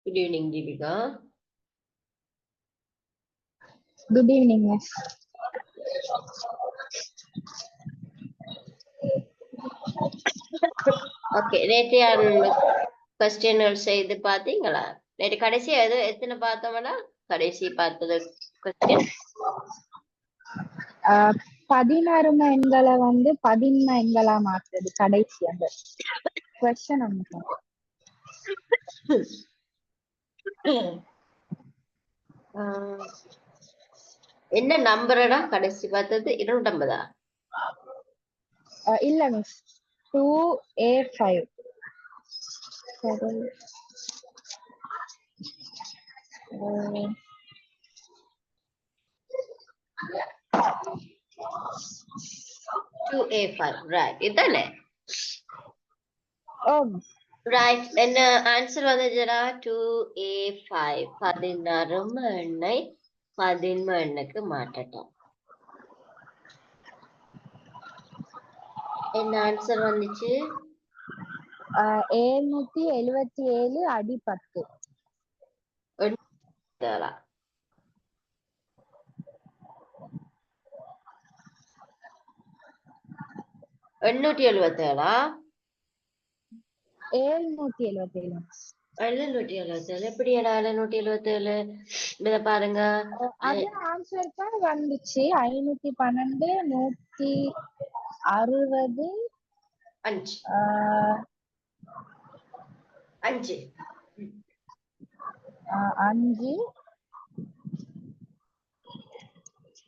Good evening, Deepika. Good evening, miss. Okay, நேற்றைய கொஸ்டின்கள் செய்து பார்த்தீங்களா? நேற்று கடைசி எத்தனை பார்த்தோம்னா கடைசி பார்த்தது கொஸ்டின் 16 எண்களை வந்து 11 எண்களா மாற்றுறது கடைசி அந்த கொஸ்டின் என்ன நம்பரடா கடைசி பார்த்தது 250 இல்ல மிஸ் 2A5 2A5 right இதுதானே right என்ன ஆன்சர் வந்துச்சுடா 2A5 16 எண்ணை 11 எண்ணுக்கு மாற்றட்டும் என்ன ஆன்சர் வந்துச்சு 777 அடி 10 877 777 எப்படியடா 777 இத பாருங்க அது ஆன்சர் தான் வந்துச்சு 512 160 5 5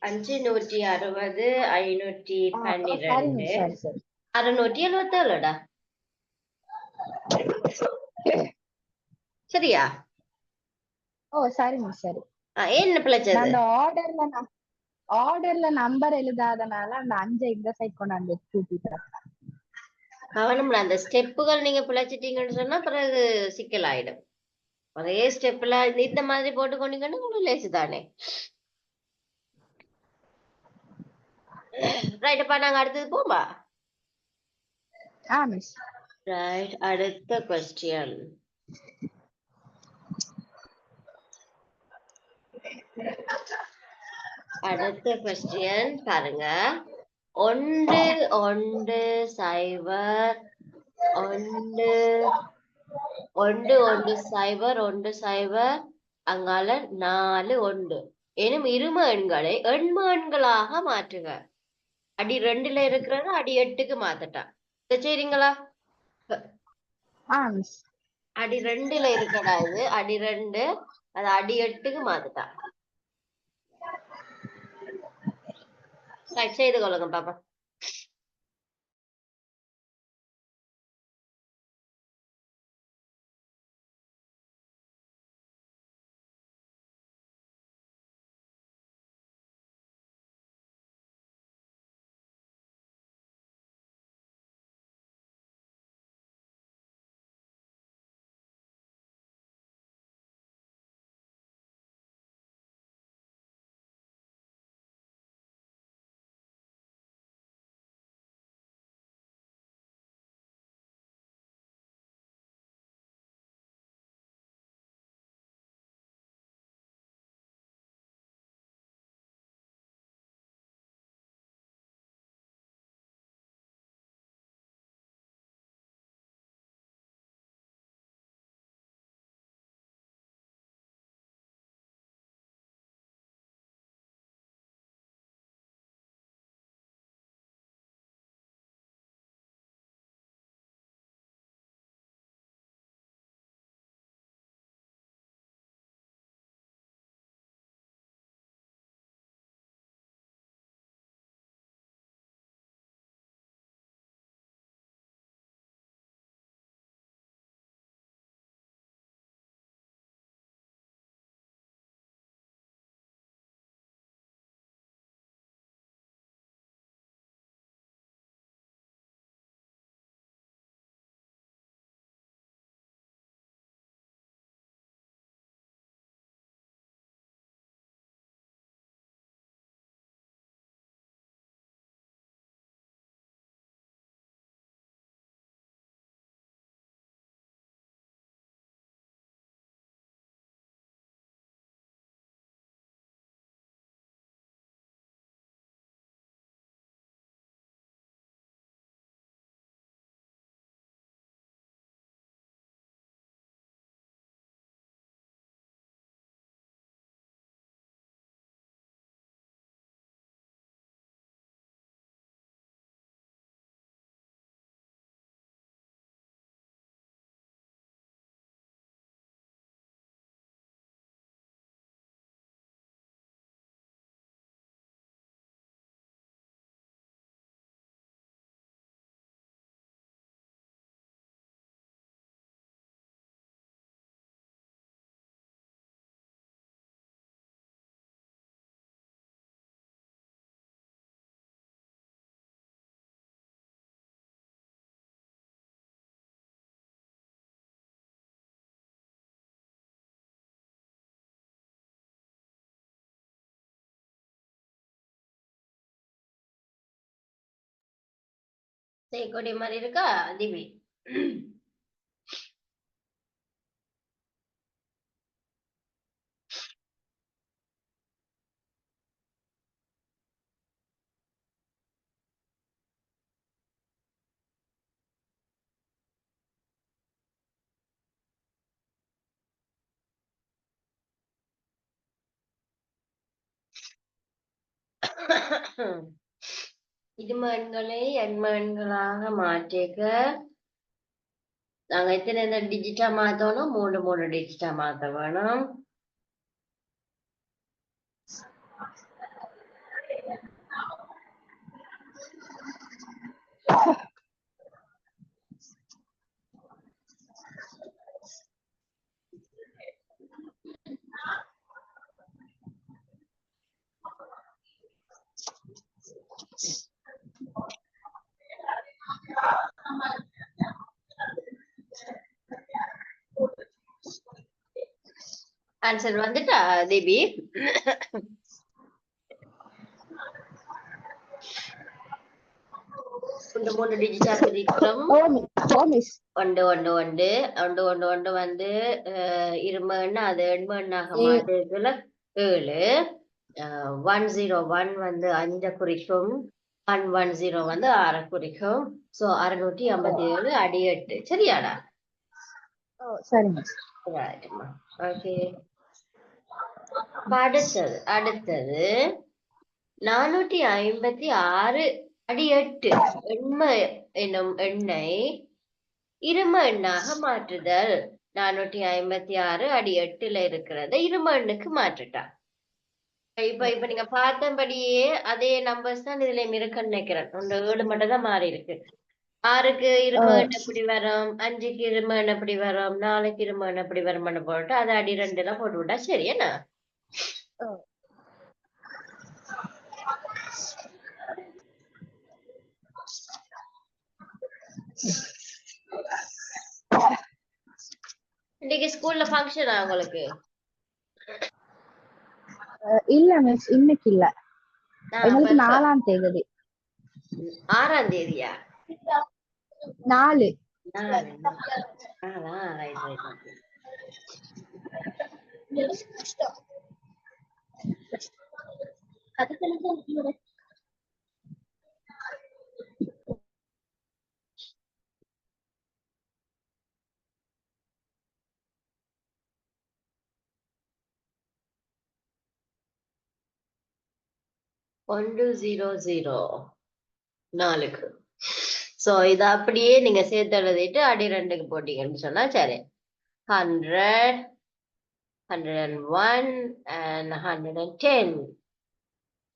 5 5 160 512 677டா சரியா சரி மிஸ் சரி என்ன பிழைச்சது அந்த ஆர்டர்ல நம்பர் எழுதாதனால அந்த 5 இந்த சைடு கொண்டாந்து கூட்டிட்டேன் கவனம்ல அந்த ஸ்டெப்புகள் நீங்க பிழைச்சிட்டீங்கன்னு சொன்னா பிறகு சிக்கல் ஆயிடும் ஒரே ஸ்டெப்ல இந்த மாதிரி போட்டு கொண்டீங்கன்னு உங்களுக்கு லேசு தானே ரைட்டப்பா நாங்க அடுத்தது போமா மிஸ் ரைட் அடுத்த கொஸ்டின் பாருங்க 1 1 0 1 1 1 0 1 0 அங்கால 4 1 எனும் இரும எண்களை எண்ம எண்களாக மாற்றுக அடி 2ல இருக்கிறத அடி 8க்கு மாத்தட்டா சரிங்களா அடி 2ல இருக்கடா இது அடி 2 அது அடி 8க்கு மாத்தட்டா செய்து கொள்ளுங்க பாப்பா செய்யக்கூடிய மாதிரி இருக்கா திவி? இரும எண்களை எண்ம எண்களாக மாற்றிக்க நாங்க எத்தனை டிஜிட்டா மாத்தணும்? 3 டிஜிட்டா மாத்த வேணும். ஆன்சர் வந்துட்டா தேவி? மூன்று டிஜிட்டா பிரிக்கிறோம். ஒன்று வந்து இரும எண்ணு அது எண்ம எண்ணாக மாற்றதுல 7. 101 வந்து 5 குறிக்கும். 110 வந்து 6 குறிக்கும். சோ 657 அடி 8. சரியாடா? சரிங்க. ஓகே. அடுத்தது 456 அடி 8 எண்ம எனும் எண்ணை இரும எண்ணாக மாற்றுதல். 456 அடி 8ல இருக்கிறத இரும எண்ணுக்கு மாற்றுட்டா. இப்ப நீங்க பார்த்தபடியே அதே நம்பர்ஸ் தான் இதுல இருக்குன்னு நினைக்கிறேன். 7 மட்டும் தான் மாறி இருக்கு. 6க்கு இரும எண் எப்படி வரும்? 5க்கு இரும எண் எப்படி வரும்? 4க்கு இரும எண் எப்படி வரும்னு போட்டு அதை அடி 2 போட்டு விட்டா சரி என்ன? இன்னைக்கு ஸ்கூல்ல ஃபங்க்ஷனா உங்களுக்கு? இல்ல மிஸ், இன்னைக்கு இல்ல. எங்களுக்கு 4ஆம் தேதி. 6ஆம் தேதியா? 4. ஒன்று 0 4க்கு. சோ இத அப்படியே நீங்க சேர்த்து எழுதிட்டு அடி 2க்கு போட்டீங்கன்னு சொன்னா சரி. 100, 101 and 110.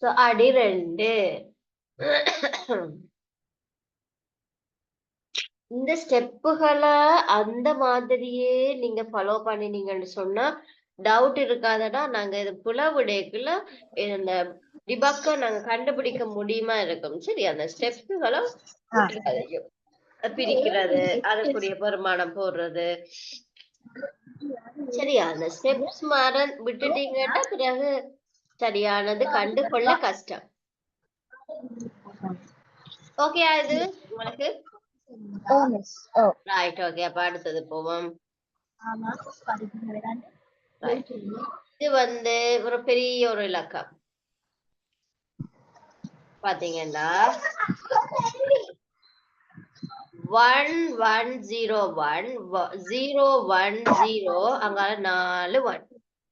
சோ அடி 2. இந்த ஸ்டெப்புகளை அந்த மாதிரியே நீங்க ஃபாலோ பண்ணினீங்கன்னு சொன்னா டவுட் இருக்காதடா. நாங்க இது புலவுடைக்குள்ள இந்த டிபக்க நாங்க கண்டுபிடிக்க முடியுமா இருக்கும். சரி, அந்த ஸ்டெப்ஸுகளை பிரிக்கிறது, அதுக்குரிய பெருமானம் போடுறது, சரியா? அந்த ஸ்டெப்ஸ் விட்டுட்டீங்கன்னா பிறகு சரியானது கண்டு கொள்ள கஷ்டம். ஓகே இது உங்களுக்கு? Right, okay. அப்ப அடுத்தது போவோம். இது வந்து ஒரு பெரிய ஒரு இலக்கம் பாத்தீங்கன்னா 1101 010 அங்கால 4 1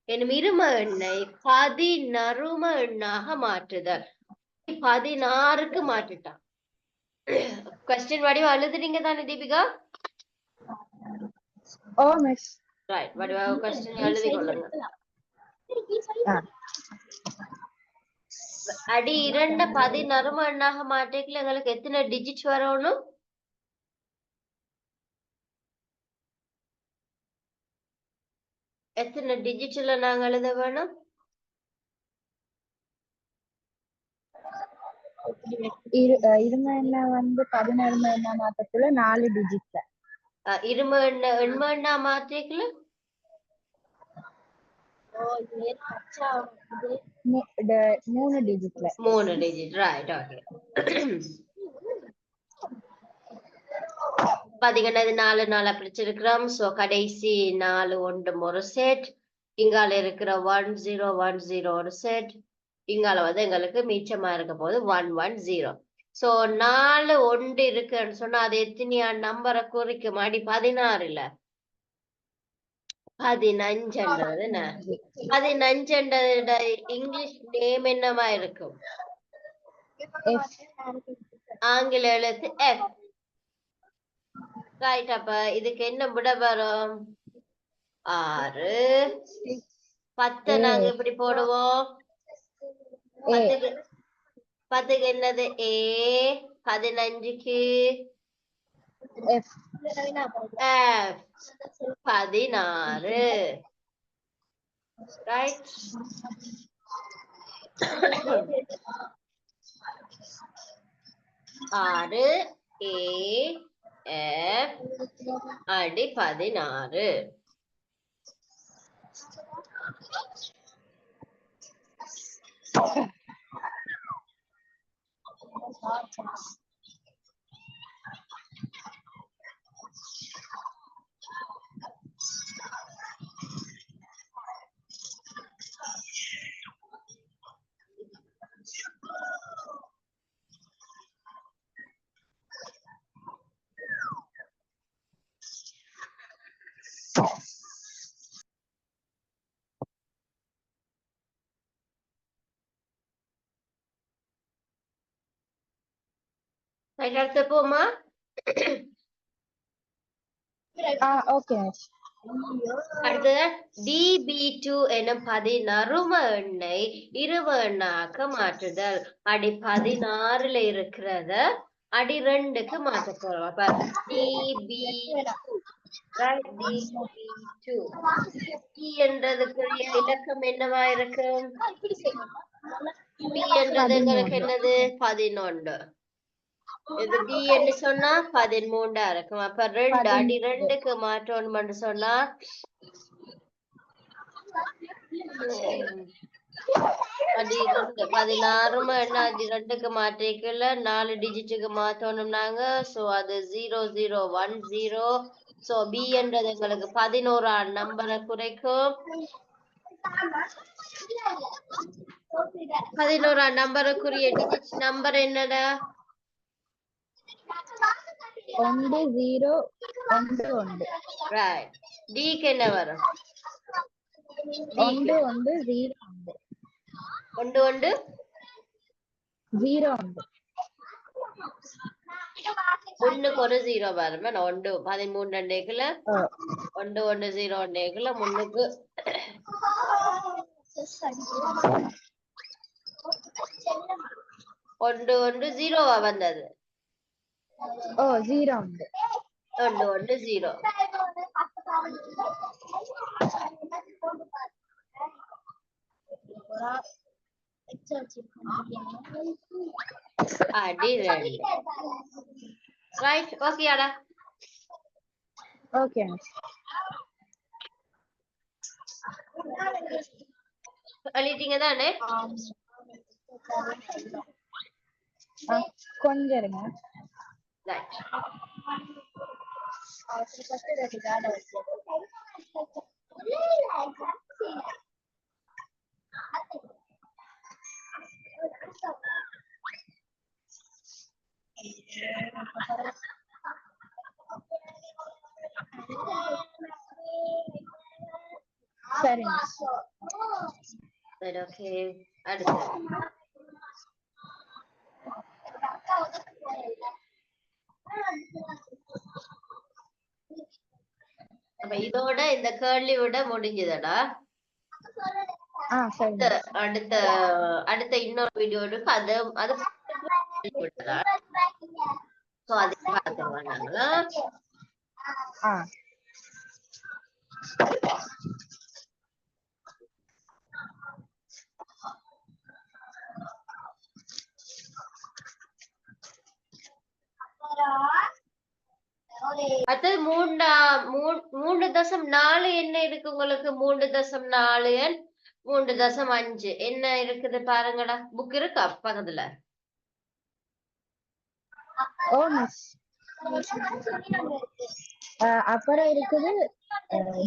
எனும் இரும எண்ணை 16 எண்ணாக மாற்றுதல். 16க்கு மாற்றிட்டான். கொஸ்டின் வடிவா எழுதுறீங்க தானே தீபிகா? ரைட், வடிவா கொஸ்டின் எழுதி கொள்ளுங்க. அடி 2 16 எண்ணாக மாற்றிக்கல எங்களுக்கு எத்தனை டிஜிட் வரணும்? எத்தனை டிஜிட்ல நாங்க எழுத வேணும்? இரும எண்ண வந்து 16 எண்ண மாற்றத்துல 4 டிஜிட்ல. இரும எண்ம எண்ணா மாற்றிக்கல 3 டிஜிட்ல. 3 டிஜிட். Right, okay. பாத்தீங்கன்னா இது 4 4 பிரிச்சிருக்கிறோம். சோ கடைசி 4 ஒன்றும் ஒரு செட். இங்கால இருக்கிற 1 0 1 0 ஒரு செட். இங்கால வந்து எங்களுக்கு மிச்சமா இருக்க போது 1 1 0. சோ 4 ஒன்று இருக்குன்னு சொன்னா அது எத்தனையா நம்பரை குறிக்கும்? அடி 16 15 என்ன? 15 இங்கிலீஷ் நேம் என்னவா இருக்கும்? ஆங்கில எழுத்து F. ரைட். அப்ப இதுக்கு என்ன விட வரும்? 6. 10 நாங்க எப்படி போடுவோம்? 10க்கு என்னது? A. 15க்கு F. F. 16. Right. 6 A F அடி 16. ரைட். அடுத்து போமா? ஓகே. அடுத்தது DB2 எனும் 16 எண்ணை 20 எண்ணாக்க மாற்றுதல். அடி 16ல இருக்கிறத அடி 2க்கு மாற்ற போறோம். அப்ப DB2 P என்றதுக்குரிய இலக்கம் என்னவா இருக்கும்? P என்றது எங்களுக்கு என்னது? 11. இது B என்று சொன்னா 13 இருக்கும். அப்ப 2 அடி 2க்கு மாற்றணும் சொன்னா அடி 2 16 என்ன அடி 2க்கு மாற்றிக்கல 4 டிஜிட்டுக்கு மாற்றணும் நாங்க. சோ அது 0010. சோ B என்றது எங்களுக்கு 11ஆம் நம்பரை குறிக்கும். 11ஆம் நம்பருக்குரிய டிஜிட் நம்பர் என்னடா? 1 0 1 1. ரைட். Dக்கு என்ன வரும்? 1 1 0 1 1 0 ஒண்ணுக்கு ஒரு 0 வரும். 1 13 அண்டேக்குல 1 1 0 அண்டேக்குல முன்னுக்கு 1 1 0 வந்தது. 0 1 1 0. அடி 2. ரைட். ஓகேடா? ஓகே. எழுதிட்டீங்க தானே? கொஞ்சம் இருங்க. ரைட். சரிங்க. சரி. ஓகே. அடுத்து அப்ப இதோட இந்த கேள்வி விட முடிஞ்சதடா. அடுத்த இன்னொரு வீடியோ இருக்கு. அது பார்த்துருவோம் நாங்க. அடுத்தது 3.4 என்ன இருக்கு உங்களுக்கு? 3.4 3.5 என்ன இருக்குது பாருங்கடா. புக் இருக்கா பக்கத்துல? அப்புறம் இருக்குது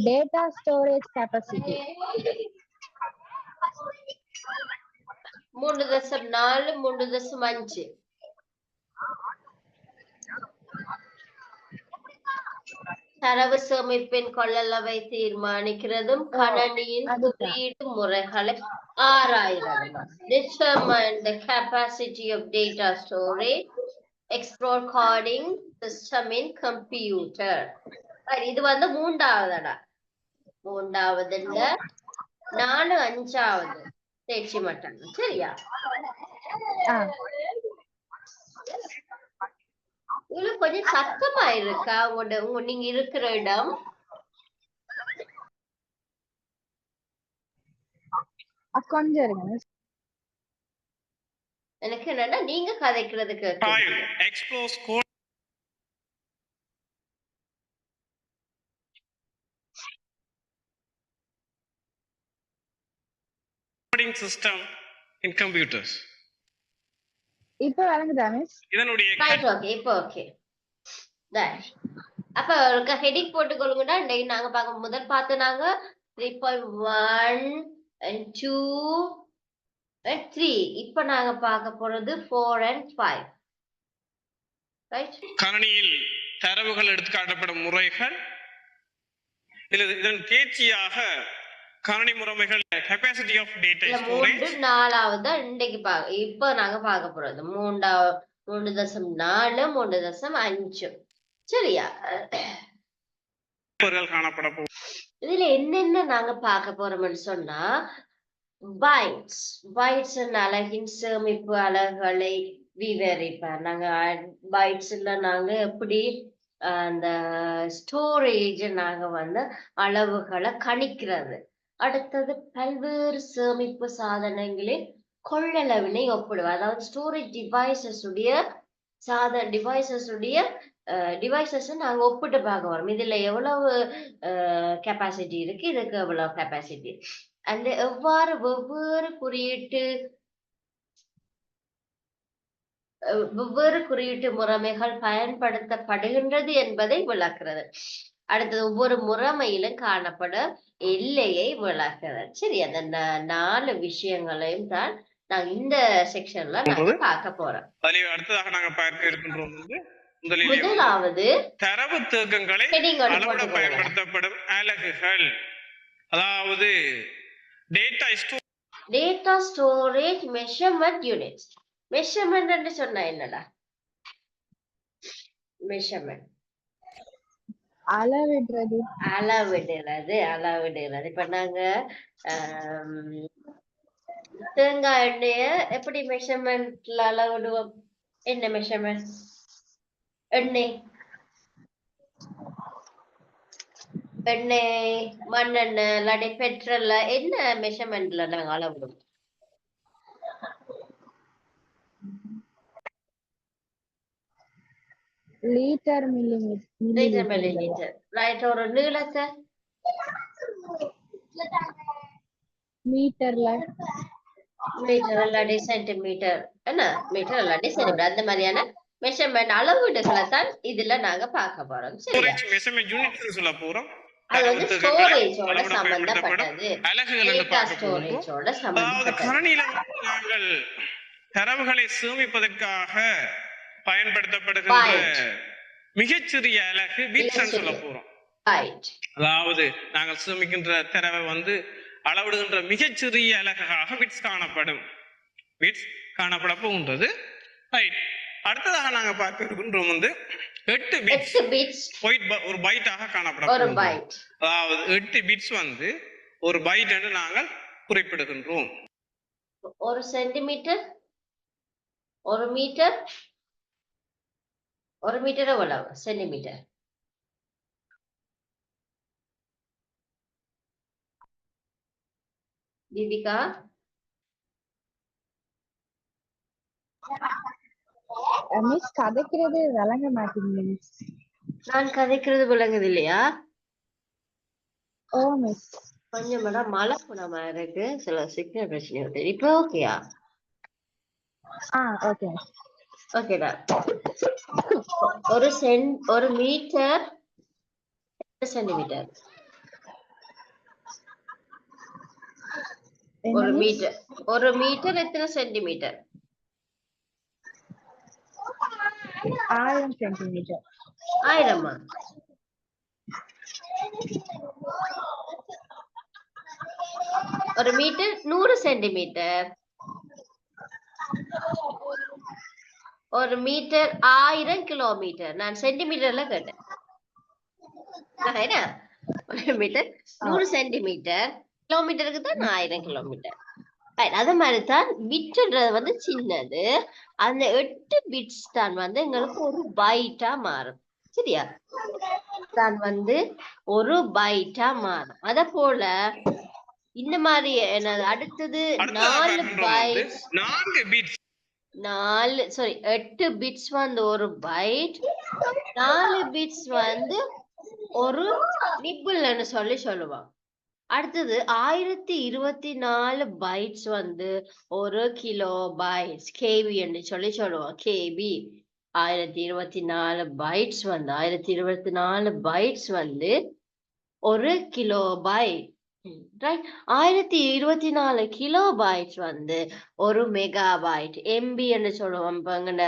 டேட்டா ஸ்டோரேஜ் கெப்பாசிட்டி. 3.4 3.5 தரவு சேமிப்பின் கொள்ளளவை தீர்மானிக்கிறதும் கணனியின் குறியீட்டு முறைகளை ஆராய்கிறதும். Determine the capacity of data storage, explore coding system in computer. இது வந்து மூன்றாவதுடா. மூன்றாவதுல 4 5வது தேர்ச்சி மட்டம். சரியா? இதுல கொஞ்சம் சத்தமா இருக்கா நீங்க இருக்கிற இடம்? கொஞ்சம் இருங்க. எனக்கு என்னன்னா நீங்க கதைக்கிறதுக்கு explore coding system in computers. இப்போ வழங்குதா மிஸ்? இதனுடைய ஓகே இப்போ ஓகே. அப்ப ஒரு ஹெடிங் போட்டுக்கொள்ளுங்கடா. இன்னைக்கு நாங்க பார்க்க முதல் பார்த்து நாங்க 3.1 and 2 and 3. இப்ப நாங்க பார்க்க போறது 4 and 5. ரைட்? கணினியில் தரவுகள் எடுத்து காட்டப்படும் முறைகள், இதன் தேர்ச்சியாக கணினி முறைமைகள், கெபாசிட்டி ஆஃப் டேட்டா ஸ்டோரேஜ். 4வது இன்னைக்கு இப்ப நாங்க பார்க்க போறது 3.4 3.5. சரியா? காணப்பட போகும். இதுல என்னென்ன நாங்க பார்க்க போறோம்னு சொன்னா பைட்ஸ். பைட்ஸ் அலகின் சேமிப்பு அலகுகளை விவரிப்பேன். நாங்க பைட்ஸ்ல நாங்க எப்படி அந்த ஸ்டோரேஜ் நாங்க வந்து அளவுகளை கணிக்கிறது. அடுத்தது பல்வேறு சேமிப்பு சாதனங்களின் கொள்ளளவினை ஒப்பிடுவோம். அதாவது ஸ்டோரேஜ் டிவைசஸ் நாங்க ஒப்பிட்டு பார்க்க வரோம். இதுல எவ்வளவு கெப்பாசிட்டி இருக்கு, இதுக்கு எவ்வளவு கெப்பாசிட்டி, அந்த எவ்வாறு வெவ்வேறு குறியீட்டு முறைமைகள் பயன்படுத்தப்படுகின்றது என்பதை விளக்குறது. அடுத்தது ஒவ்வொரு முறைமையிலும் காணப்பட எல்லையை விளக்குறது. சரி, அந்த 4 விஷயங்களையும் தான் நாங்க இந்த செக்ஷன்ல நாங்க பார்க்க போறோம். அடுத்ததாக நாங்க பார்க்க இருக்கின்றோம் முதலாவது தரவு தேக்கங்களை அளவிட பயன்படுத்தப்படும் அலகுகள். அதாவது data storage measurement units. Measurement என்று சொன்னா என்னடா? மெஷர்மென்ட் அளவிடுறது. இப்ப நாங்க தேங்காய் எண்ணெய எப்படி மெஷர்மெண்ட்ல அளவிடுவோம்? என்ன மெஷர்மெண்ட்? எண்ணெய் மண்ணெண்ணெய் இல்லாட்டி பெட்ரோல்ல என்ன மெஷர்மெண்ட்ல நாங்க அளவிடுவோம்? Litre millimetre. ரைட். ஒரு நீளத்தை மீட்டர் இல்லாட்டி சென்டிமீட்டர், என்ன மீட்டர் இல்லாட்டி சென்டிமீட்டர், அந்த மாதிரியான மெஷர்மெண்ட் அளவீடுகளை தான் இதுல நாங்க பார்க்க போறோம். அது வந்து ஸ்டோரேஜோட சம்பந்தப்பட்டது. டேட்டா ஸ்டோரேஜோட சம்பந்தப்பட்டது. நாங்கள் தரவுகளை சேமிப்பதற்காக பயன்படுத்தப்படுகின்ற மிகச்சிறிய அலகு பிட்ஸ் சொல்ல போறோம். அதாவது நாங்கள் சேமிக்கின்ற தரவை வந்து அளவிடுகின்ற மிகச்சிறிய அலகாக பிட்ஸ் காணப்பட போகின்றது. அடுத்ததாக நாங்க பார்க்க இருக்கின்றோம் வந்து 8 பிட்ஸ் ஒரு பைட்டாக காணப்பட. அதாவது 8 பிட்ஸ் வந்து ஒரு பைட் என்று நாங்கள் குறிப்பிடுகின்றோம். ஒரு சென்டிமீட்டர், ஒரு மீட்டர், எவ்வளவு சென்டிமீட்டர்? தீபிகா, மிஸ் கதைக்கிறது விளங்க மாட்டேங்குது மிஸ். நான் கதைக்கிறது விளங்குது இல்லையா? ஓ மிஸ், கொஞ்சம் மழை குணமா இருக்கு, சில சிக்னல் பிரச்சனை. இப்ப ஓகேயா? ஓகே. ஓகேடா. ஒரு மீட்டர் சென்டிமீட்டர். ஒரு மீட்டர் எத்தனை சென்டிமீட்டர்? 1000 சென்டிமீட்டர். 1000மா? ஒரு மீட்டர் 100 சென்டிமீட்டர். ஒரு மீட்டர் 1000 கிலோமீட்டர். நான் சென்டிமீட்டர்ல கேட்டேன். ஒரு மீட்டர் 100 சென்டிமீட்டர், கிலோமீட்டருக்கு தான் 1000 கிலோமீட்டர். அது மாதிரிதான் பிட்ன்றது வந்து சின்னது. அந்த 8 பிட்ஸ் தான் வந்து எங்களுக்கு ஒரு பைட்டா மாறும். சரியா? தான் வந்து ஒரு பைட்டா மாறும். அத போல இந்த மாதிரி அடுத்தது 4 பைட்ஸ், 8 பிட்ஸ் வந்து ஒரு பைட், 4 பிட்ஸ் வந்து ஒரு நிப்பிள்னு சொல்லுவாங்க. அடுத்தது 1024 பைட்ஸ் வந்து ஒரு கிலோ பைட்ஸ், கேபி என்று சொல்லுவோம். கேபி 1024 பைட்ஸ் வந்து 1024 பைட்ஸ் வந்து ஒரு kilobyte. Right. 1024 kilobytes வந்து ஒரு மெகா பைட், எம்பி என்று சொல்லுவோம். இப்ப எங்கட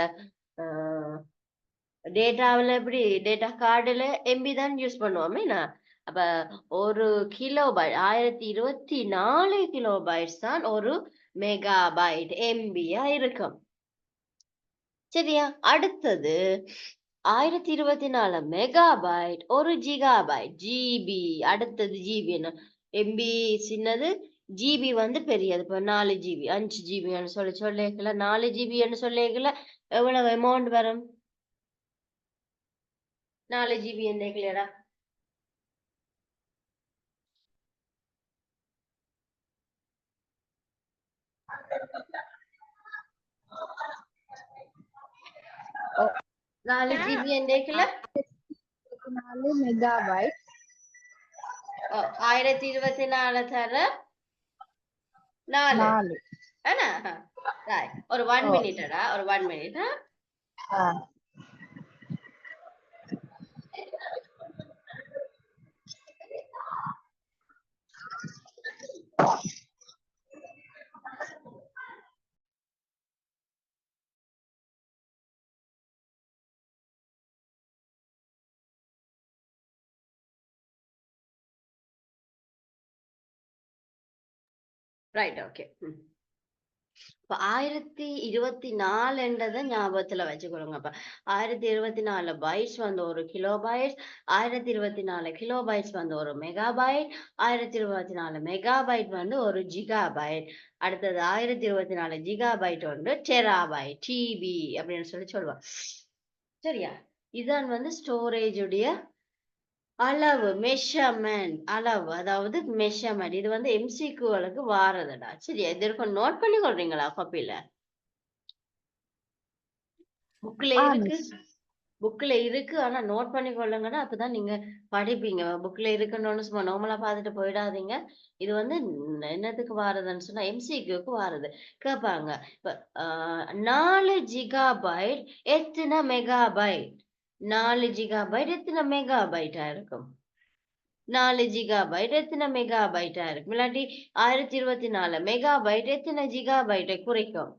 டேட்டாவில் எப்படி டேட்டா கார்டுல எம்பி தான் யூஸ் பண்ணுவோமே. அப்ப ஒரு கிலோ பைட் 1024 கிலோ பைட்ஸ் தான் ஒரு மெகா பைட், எம்பியா இருக்கும். சரியா? அடுத்தது 1024 மெகா பைட் ஒரு ஜிகா பைட், ஜிபி. அடுத்தது ஜிபி. என்ன? எம்பி சின்னது, ஜிபி வந்து பெரியது. இப்ப 4 ஜிபி 5 ஜிபின்னு சொல்லிக்கல. 4 ஜிபின்னு சொல்லிக்கல எவ்வளவு அமௌண்ட் வரும்? 4 ஜிபி என்னைக்கலடா? நாலு ஜிபி என்னைக்கல 4 மெகாபைட் 1024 தர 4 ஒரு 1 மினிட்டடா, ஒரு 1 மினிட். ரைட். ஓகே. இப்ப 1024 ஞாபகத்துல வச்சுக்கொள்ளுங்க. அப்ப 1024 பைட்ஸ் வந்து ஒரு கிலோ பைட், 1024 கிலோ பைட்ஸ் வந்து ஒரு மெகா பைட், 1024 மெகா பைட் வந்து ஒரு ஜிகா பைட். அடுத்தது 1024 ஜிகா பைட் வந்து டெராபைட், டிபி அப்படின்னு சொல்லுவாங்க. சரியா? இதுதான் வந்து ஸ்டோரேஜ் உடைய அளவு, மெஷர்மெண்ட். அளவு அதாவது மெஷர்மெண்ட். இது வந்து எம்சிக்யூகளுக்கு வாரதுடா. சரியா? இது இருக்கும். நோட் பண்ணி கொள்றீங்களா காப்பில? புக்ல இருக்கு. ஆனா நோட் பண்ணி கொள்ளுங்கன்னா அப்பதான் நீங்க படிப்பீங்க. புக்ல இருக்குன்னு சும்மா நார்மலா பார்த்துட்டு போயிடாதீங்க. இது வந்து என்னத்துக்கு வாரதுன்னு சொன்னா எம்சிக்யூக்கு வாரது. கேட்பாங்க. இப்ப 4 ஜிகா பைட் எத்தனை மெகா பைட்? 4 ஜிகா பைட் எத்தனை மெகா பைட்டா இருக்கும்? 4 ஜிகா பைட் எத்தனை மெகா பைட்டா இருக்கும்? இல்லாட்டி 1024 மெகா பைட் எத்தனை ஜிகா பைட்டை குறைக்கும்?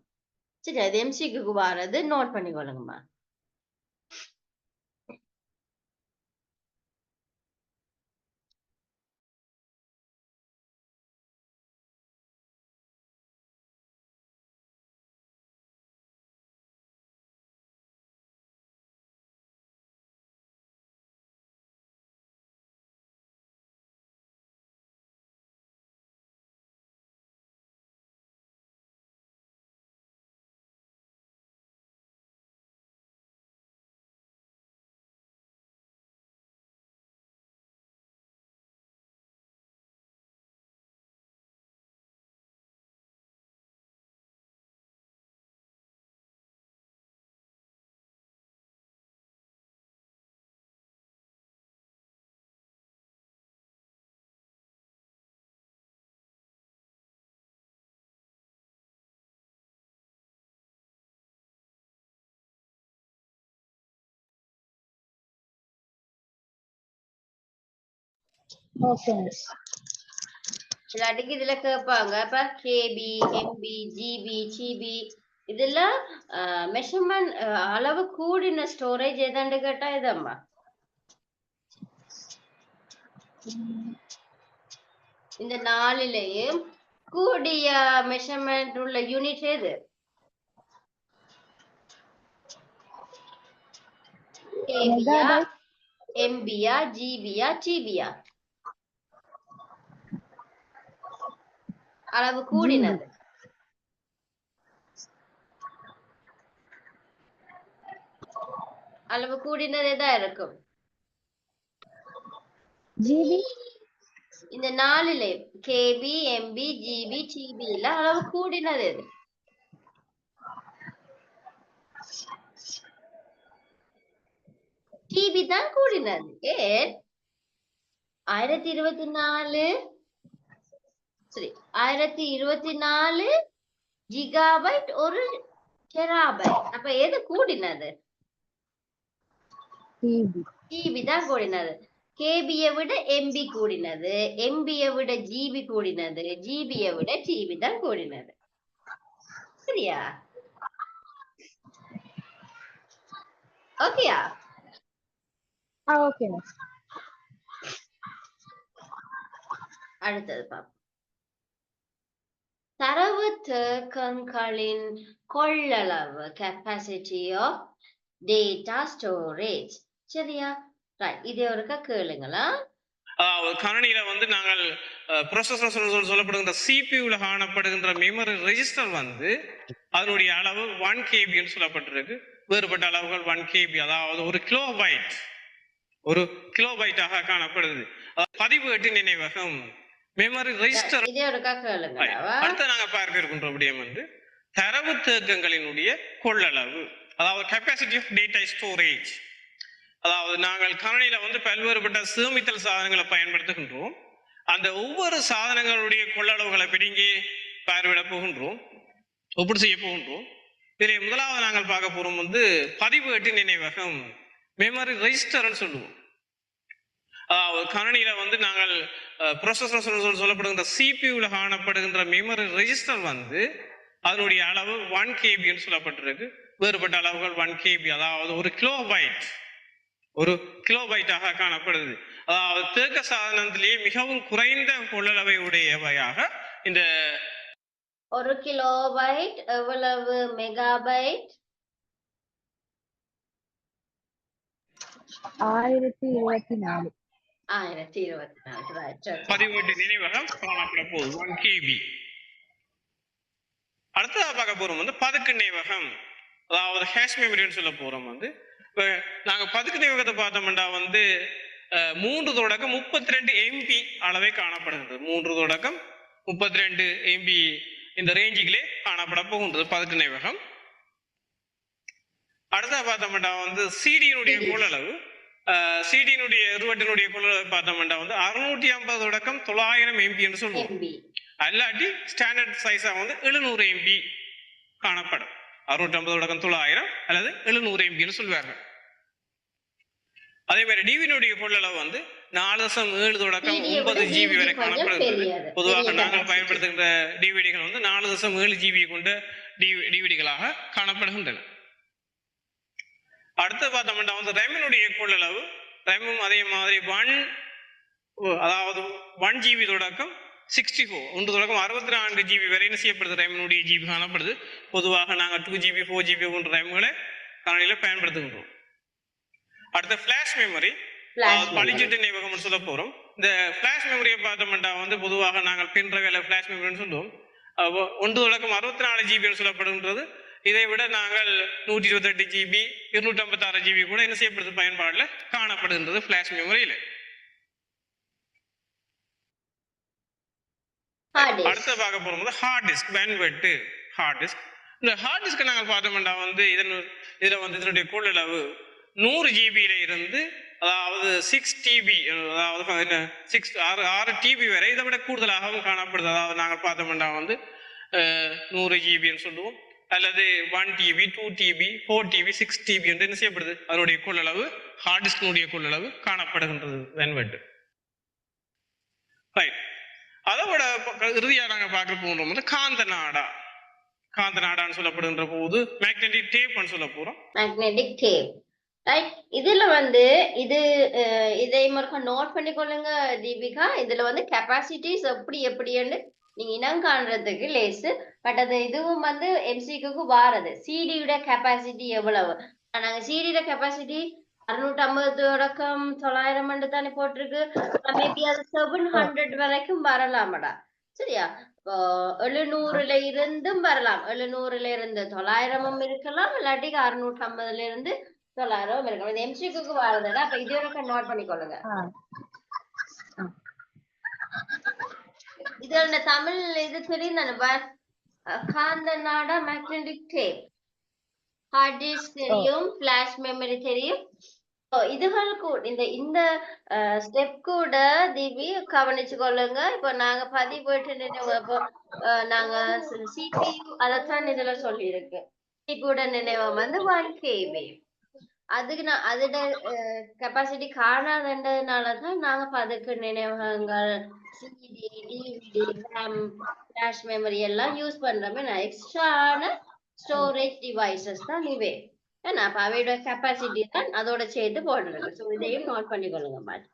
சரி, அது எம்சிக்கு வாரது. நோட் பண்ணிக்கொள்ளுங்கம்மா. Okay miss. இல்லாட்டிக்கு இதுல கேட்பாங்க இப்ப கேபி, எம்பி, ஜிபி, சிபி இதெல்லாம் மெஷர்மெண்ட் அளவு கூடின ஸ்டோரேஜ் எதாண்டு கேட்டா இதம்மா இந்த நாளிலேயும் கூடிய மெஷர்மெண்ட் உள்ள யூனிட் எது? கேபியா, எம்பியா, ஜிபியா, டிபியா? அளவு கூடினது அளவு கூடினது எதா இருக்கும்? ஜிபி. இந்த நாளிலே கேபி, எம்பி, ஜிபி, டிபி இல்ல அளவு கூடினது எது? டிபி தான் கூடினது. ஏன் 1024 சரி 1024 ஜிகாபைட் ஒரு டெராபைட். அப்ப எது கூடினது? டிபி தான் கூடினது. கேபியை விட எம்பி கூடினது, எம்பியை விட ஜிபி கூடினது, ஜிபியை விட டிபி தான் கூடினது. சரியா? ஓகேயா? ஓகே. அடுத்தது பாப்போம். தரவு தேக்கங்களின் கொள்ளளவு கெப்பாசிட்டி ஆஃப் டேட்டா ஸ்டோரேஜ். சரியா? இதே ஒருக்கா கேளுங்களா? கணினியில வந்து நாங்கள் ப்ராசஸர் சொல்லப்படுகின்ற சிபியூல காணப்படுகின்ற மெமரி ரெஜிஸ்டர் வந்து அதனுடைய அளவு 1 KB சொல்லப்பட்டிருக்கு. வேறுபட்ட அளவுகள் 1 KB, அதாவது ஒரு கிலோபைட்டாக காணப்படுது. பதிவேட்டு நினைவகம் மெமரி ரெஜிஸ்டர். இதே ஒருக்கா கேளுங்களா? அடுத்து நாங்க பார்க்க இருக்கின்ற விடயம் வந்து தரவு தேக்கங்களினுடைய கொள்ளளவு, அதாவது கெப்பாசிட்டி ஆஃப் டேட்டா ஸ்டோரேஜ். அதாவது நாங்கள் கணினியில வந்து பல்வேறுபட்ட சேமித்தல் சாதனங்களை பயன்படுத்துகின்றோம். அந்த ஒவ்வொரு சாதனங்களுடைய கொள்ளளவுகளை பிடிங்கி பார்வையிட போகின்றோம், ஒப்பீடு செய்ய போகின்றோம். இதில் முதலாவது நாங்கள் பார்க்க போறோம் வந்து பதிவேட்டு நினைவகம் மெமரி ரெஜிஸ்டர்னு சொல்லுவோம். அதாவது கணினியில வந்து நாங்கள் ப்ராசஸர் சொல்லப்படுகின்ற சிபியூல காணப்படுகின்ற மெமரி ரெஜிஸ்டர் வந்து அதனுடைய அளவு 1 KB சொல்லப்பட்டிருக்கு. வேறுபட்ட அளவுகள் 1 KB, அதாவது ஒரு கிலோபைட்டாக காணப்படுது. அதாவது தேக்க சாதனத்திலேயே மிகவும் குறைந்த கொள்ளளவை உடையவையாக இந்த ஒரு கிலோபைட் எவ்வளவு மெகாபைட்? 1024. 1024. பதிவேட்டு நினைவகம் காணப்பட போகுது 1 KB. அடுத்ததாக பார்க்க போறோம் வந்து பதுக்கு நினைவகம், அதாவது ஹேஷ் மெமரின்னு சொல்ல போறோம். வந்து இப்போ நாங்கள் பதுக்கு நினைவகத்தை பார்த்தோம்னா வந்து 3 தொடக்கம் 32 MB அளவே காணப்படுகின்றது. 3 தொடக்கம் 32 MB இந்த ரேஞ்சுகளே காணப்பட போகின்றது பதுக்கு நினைவகம். அடுத்ததாக பார்த்தோம்னா வந்து சிடியினுடைய கொள்ளளவு, சிடியினுடைய இருவட்டினுடைய கொள்ளளவு பார்த்தோம்னா வந்து 650 தொடக்கம் 900 MB என்று சொல்லுவோம். அல்லாட்டி ஸ்டாண்டர்ட் சைஸா வந்து 700 MB காணப்படும். 650 தொடக்கம் 900 அல்லது 700 MB சொல்வார்கள். அதே மாதிரி டிவிடியுடைய கொள்ளளவு வந்து 4.7 தொடக்கம் 9 GB வரை காணப்படுகிறது. பொதுவாக நாங்கள் பயன்படுத்துகின்ற டிவிடிகள் வந்து 4.7 GB கொண்ட டிவிடிகளாக காணப்படுகின்றன. அடுத்து பார்த்தோம்னா வந்து ரேமினுடைய கொள்ளளவு, ரேமும் அதே மாதிரி 1 GB தொடக்கம் 64 1 தொடக்கம் 64 GB வரை என்ன செய்யப்படுது, ரேமினுடைய ஜிபி காணப்படுது. பொதுவாக நாங்கள் 2 GB 4 GB போன்ற ரேம்களை கணினியில பயன்படுத்துகின்றோம். அடுத்த ஃபிளாஷ் மெமரி, பளிச்சீட்டு நினைவகம் சொல்ல போறோம். இந்த ஃபிளாஷ் மெமரியை பார்த்தோம்னா வந்து பொதுவாக நாங்கள் பின்ட்ரைவ்ல ஃபிளாஷ் மெமரின்னு சொல்லுவோம். 1 தொடக்கம் 64 GB சொல்லப்படுகின்றது. இதை விட நாங்கள் 128 GB 256 GB கூட என்ன செய்யப்படுது பயன்பாடுல காணப்படுகின்றது ஃபிளாஷ் மெமரியில. அடுத்த பார்க்க போகும்போது hard disk, bandwidth hard disk. இந்த ஹார்ட் டிஸ்க் நாங்கள் பார்த்தோம்னா வந்து இதுல வந்து இதனுடைய கொள்ளளவு 100 GB இருந்து அதாவது 6 TB, அதாவது 6 TB வரை, இதை விட கூடுதலாகவும் காணப்படுது. அதாவது நாங்கள் பார்த்தோம்னா வந்து 100 GB சொல்லுவோம், அல்லது 1 TB 2 TB 4 TB 6 TB என்று என்ன செய்யப்படுது அதனுடைய கொள்ளளவு, ஹார்ட் டிஸ்கினுடைய கொள்ளளவு காணப்படுகின்றது பேண்ட்விட்த். அதை விட இறுதியா நாங்க பார்க்க போகிறோம் வந்து காந்தநாடான்னு சொல்லப்படுகின்ற போது மேக்னெட்டிக் டேப்னு சொல்ல போறோம். Magnetic tape right. இதுல வந்து இது இதை மறுக்க நோட் பண்ணிக்கொள்ளுங்க தீபிகா. இதுல வந்து கெப்பாசிட்டிஸ் எப்படின்னு நீங்க இனம் காண்றதுக்கு லேசு. பட் அது இதுவும் வந்து எம்சிக்கு வாரது. சிடியோட கெப்பாசிட்டி எவ்வளவு? நாங்க சிடியோட கெப்பாசிட்டி 650 தொடக்கம் 900 தானே போட்டிருக்கு. மேபி அது 700 வரைக்கும் வரலாமடா. சரியா? 700ல இருந்தும் வரலாம். 700ல இருந்து 900 இருக்கலாம். இல்லாட்டி 650ல இருந்து 900 இருக்கலாம். இந்த எம்சிக்கு வரதுடா. அப்ப இது வரைக்கும் நோட் பண்ணிக்கொள்ளுங்க. இது தமிழ் இது தெரியும் தானே? காந்தநாடா, மேக்னெட்டிக் டேப், ஹார்ட் டிஸ்க் தெரியும், பிளாஷ் மெமரி தெரியும். இதுகள் கூட இந்த ஸ்டெப் கூட தீபி கவனிச்சு கொள்ளுங்க. இப்போ நாங்க பதிவு இப்போ நாங்க சிபியு அதைத்தான் இதுல சொல்லி இருக்கு. சிபியோட நினைவகம் வந்து 1 KB. அதுக்கு நான் அதோட கெப்பாசிட்டி காணாதுன்றதுனாலதான் நாங்க அதுக்கு நினைவகங்கள் CD, DVD, RAM, flash memory எல்லாம் யூஸ் பண்றோமே. நான் எக்ஸ்ட்ரான ஸ்டோரேஜ் டிவைசஸ் தான் இவே. ஏன்னா அப்ப அவையோட கெப்பாசிட்டி தான் அதோட சேர்த்து போடுறது. ஸோ இதையும் நோட் பண்ணிக்கொள்ளுங்க மாதிரி.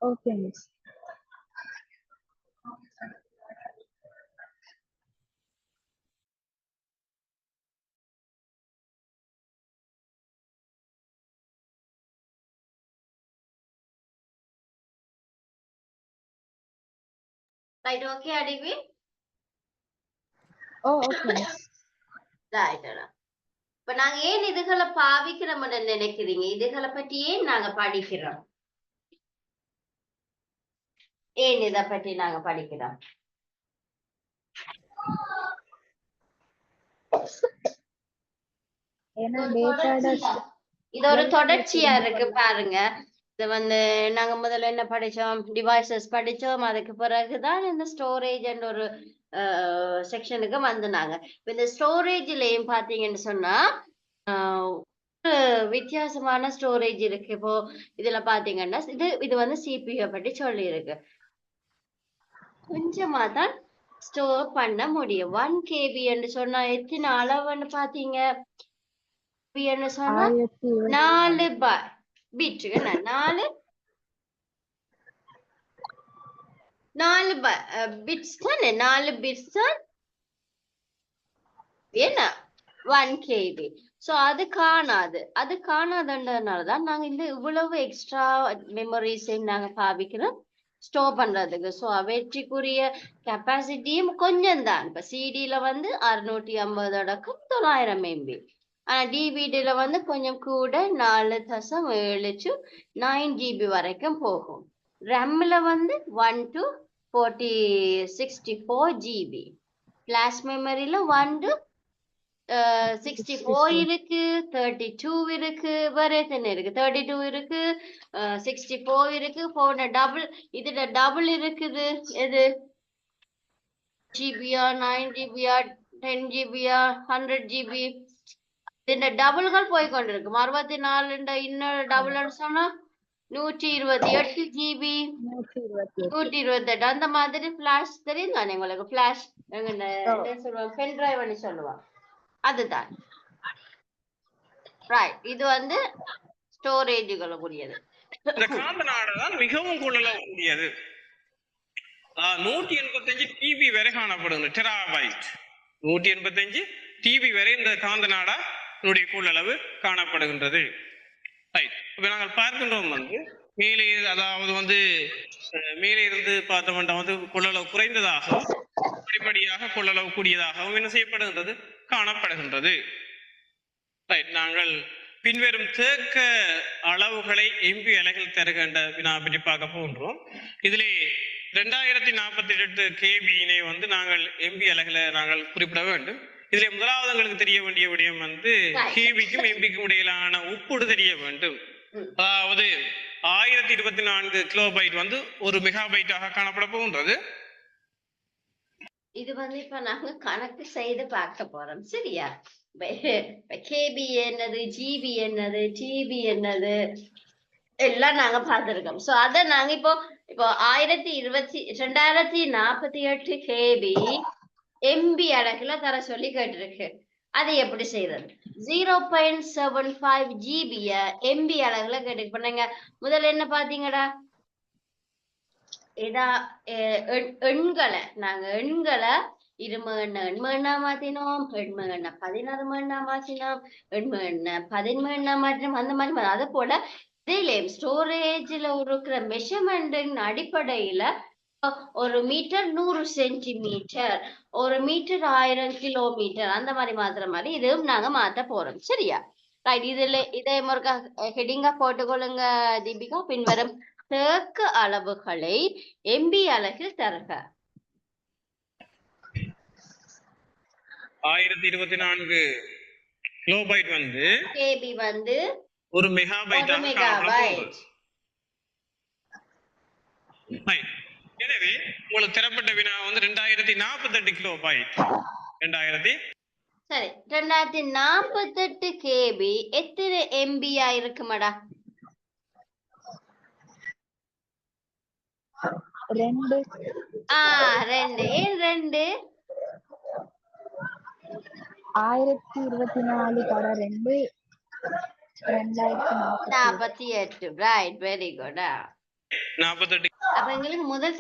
Okay, miss. Right, okay, Adivi? Oh, okay, miss. Right. இப்ப நாங்க ஏன் இதுகளை பாவிக்கிறோம்னு நினைக்கிறீங்க? இதுகளை பற்றி ஏன் நாங்க படிக்கிறோம்? ஏன் இத பற்றி நாங்க படிக்கிறோம்? இது ஒரு தொடர்ச்சியா இருக்கு பாருங்க. இது வந்து நாங்க முதல்ல என்ன படிச்சோம்? டிவைசஸ் படிச்சோம். அதுக்கு பிறகுதான் இந்த ஸ்டோரேஜ் என்ற ஒரு செக்ஷனுக்கு வந்தாங்க. இந்த ஸ்டோரேஜ்லயும் பாத்தீங்கன்னு சொன்னா வித்தியாசமான ஸ்டோரேஜ் இருக்கு. இப்போ இதுல பாத்தீங்கன்னா இது வந்து சிபியூ பற்றி சொல்லி இருக்கு. கொஞ்சமா தான் ஸ்டோர் பண்ண முடியும். 1 KB என்று சொன்னா எத்தனை அளவுன்னு பாத்தீங்க? சொன்னா 4 பிட். 4 பிட்ஸ் தானே. 4 பிட்ஸ் தான் என்ன 1 KB. சோ அது காணாதுன்றதுனாலதான் நாங்க இந்த இவ்வளவு எக்ஸ்ட்ரா மெமரிஸ் நாங்க பாவிக்கிறோம் ஸ்டோர் பண்றதுக்கு. சோ அவற்றுக்குரிய கெப்பாசிட்டியும் கொஞ்சம் தான். இப்ப சிடில வந்து 650 900 MB. ஆனா டிவிடில வந்து கொஞ்சம் கூட 4.7 GB வரைக்கும் போகும். ரேம்ல வந்து 1 to 64 GB. ஃபிளாஷ் மெமரியில 1 to 64 இருக்கு, 32 இருக்கு, வேற எத்தனை இருக்கு, 32 இருக்கு, 64 இருக்கு, 4 டபுள், இதுல டபுள் இருக்குது. எது ஜிபியா, 9 ஜிபியா, 10 ஜிபியா, 100 ஜிபி, இந்த டபுள்கள் போய் கொண்டிருக்கும். 64 இன்னொரு டபுள் சொன்னா 128 ஜிபி, 128. அந்த மாதிரி பிளாஷ் தெரியும் தானே உங்களுக்கு? பிளாஷ் என்ன சொல்லுவாங்க, பென் டிரைவ்னு சொல்லுவாங்க. அதுதான் ரைட். இது வந்து ஸ்டோரேஜுகளுக்குரியது. இந்த காந்த நாடு தான் மிகவும் கொள்ளளவுடையது. 185 TB வரை காணப்படுது. டெராபைட் 185 TB வரை இந்த காந்த நாடா கொள்ளளவு காணப்படுகின்றது. இப்ப நாங்கள் பார்க்கின்றோம் வந்து மேலே, அதாவது வந்து மேலே இருந்து பார்த்தோம்னா வந்து கொள்ளளவு குறைந்ததாகவும் படிப்படியாக கொள்ளளவு கூடியதாகவும் என்ன செய்யப்படுகின்றது, காணப்படுகின்றது. நாங்கள் பின்வரும் தேக்க அளவுகளை எம்பி அலைகள் தருகின்ற வினா பற்றி பார்க்க போகின்றோம். இதிலே 2048 KB வந்து நாங்கள் எம்பி அலைகளை நாங்கள் குறிப்பிட வேண்டும். இதுல முதலாவது எங்களுக்கு தெரிய வேண்டிய விடயம் வந்து கேபிக்கும் எம்பிக்கும் இடையிலான ஒப்புடு தெரிய வேண்டும். அதாவது 1024 கிலோபைட் வந்து 1 மெகாபைட்டாக காணப்பட போகின்றது. இது வந்து இப்ப நாங்க கணக்கு செய்து பார்க்க போறோம். சரியா? கேபி என்னது, ஜிபி என்னது, டிபி என்னது எல்லாம் நாங்க பார்த்திருக்கோம். சோ அத நாங்க இப்போ 2048 கேபி எம்பி அழகுல தர சொல்லி கேட்டிருக்கு. அது எப்படி செய்யறது? 0.75 ஜிபிய எம்பி அழகுல கேட்டு பண்ணீங்க. முதல்ல என்ன பாத்தீங்கடா, இதா எண்களை நாங்க இரும எண்ணா மாத்தினோம், எண்ம எண்ண 16 எண்ணா மாத்தினோம், எண்ம எண்ண 11 எண்ணா மாற்றினோம். அந்த மாதிரி அது போல இதுலயும் ஸ்டோரேஜ்ல இருக்கிற மெஷர்மெண்டின் அடிப்படையில 1 மீட்டர் 100 சென்டிமீட்டர், 1 மீட்டர் 1000 கிலோமீட்டர், அந்த மாதிரி மாத்துற மாதிரி இதுவும் நாங்க மாத்த போறோம். சரியா? ரைட். இதுல இதே முருகா ஹெட்டிங்கா போட்டுக்கொள்ளுங்க தீபிகா. பின்வரும் தேக்க அளவுகளை எம்பி அலகில் தருக. 1024 கிலோபைட் வந்து கேபி வந்து 1 மெகாபைட். எனவே உங்களுக்கு தரப்பட்ட வினா வந்து 2048 கிலோபைட். 2000 சரி, 2048 கேபி எத்தனை எம்பியா இருக்குமாடா? 2. 2. ஏன் 2? 1024 தர 2 2048. Right, very good. 48. அப்ப எங்களுக்கு முதல்